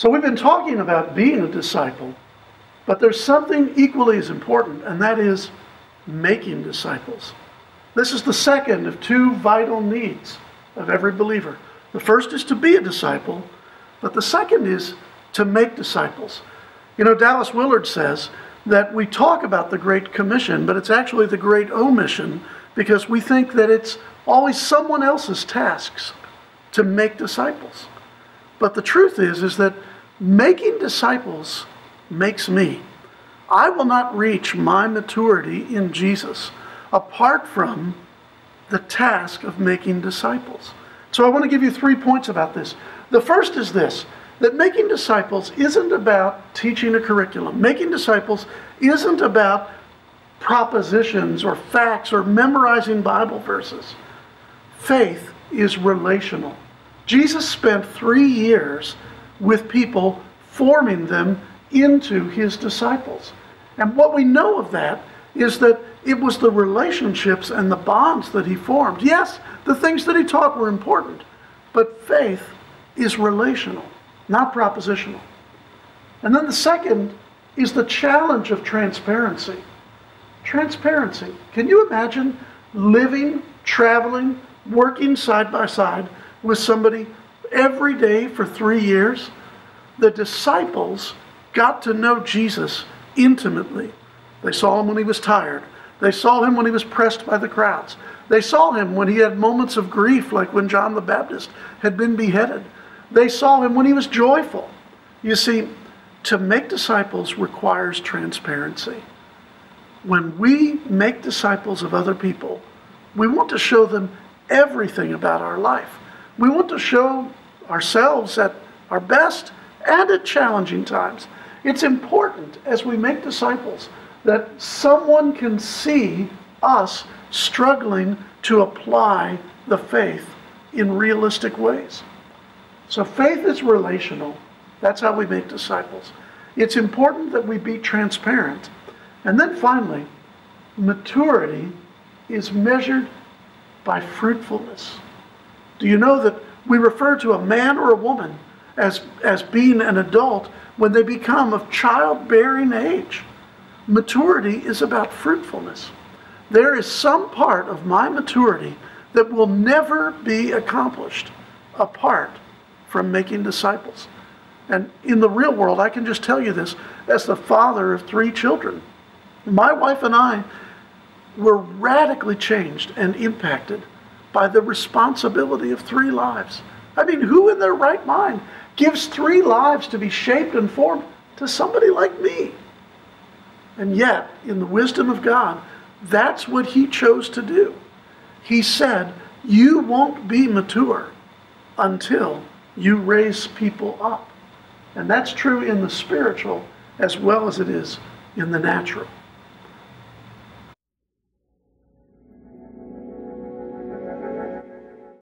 So we've been talking about being a disciple, but there's something equally as important, and that is making disciples. This is the second of two vital needs of every believer. The first is to be a disciple, but the second is to make disciples. You know, Dallas Willard says that we talk about the Great Commission, but it's actually the Great Omission, because we think that it's always someone else's tasks to make disciples. But the truth is that making disciples makes me. I will not reach my maturity in Jesus apart from the task of making disciples. So I want to give you 3 points about this. The first is this, that making disciples isn't about teaching a curriculum. Making disciples isn't about propositions or facts or memorizing Bible verses. Faith is relational. Jesus spent 3 years with people, forming them into his disciples. And what we know of that is that it was the relationships and the bonds that he formed. Yes, the things that he taught were important, but faith is relational, not propositional. And then the second is the challenge of transparency. Transparency. Can you imagine living, traveling, working side by side with somebody every day for 3 years? The disciples got to know Jesus intimately. They saw him when he was tired. They saw him when he was pressed by the crowds. They saw him when he had moments of grief, like when John the Baptist had been beheaded. They saw him when he was joyful. You see, to make disciples requires transparency. When we make disciples of other people, we want to show them everything about our life. We want to show ourselves at our best and at challenging times. It's important as we make disciples that someone can see us struggling to apply the faith in realistic ways. So faith is relational. That's how we make disciples. It's important that we be transparent. And then finally, maturity is measured by fruitfulness. Do you know that we refer to a man or a woman as being an adult when they become of childbearing age? Maturity is about fruitfulness. There is some part of my maturity that will never be accomplished apart from making disciples. And in the real world, I can just tell you this as the father of 3 children. My wife and I were radically changed and impacted by the responsibility of 3 lives. I mean, who in their right mind gives 3 lives to be shaped and formed to somebody like me? And yet, in the wisdom of God, that's what he chose to do. He said, you won't be mature until you raise people up. And that's true in the spiritual as well as it is in the natural.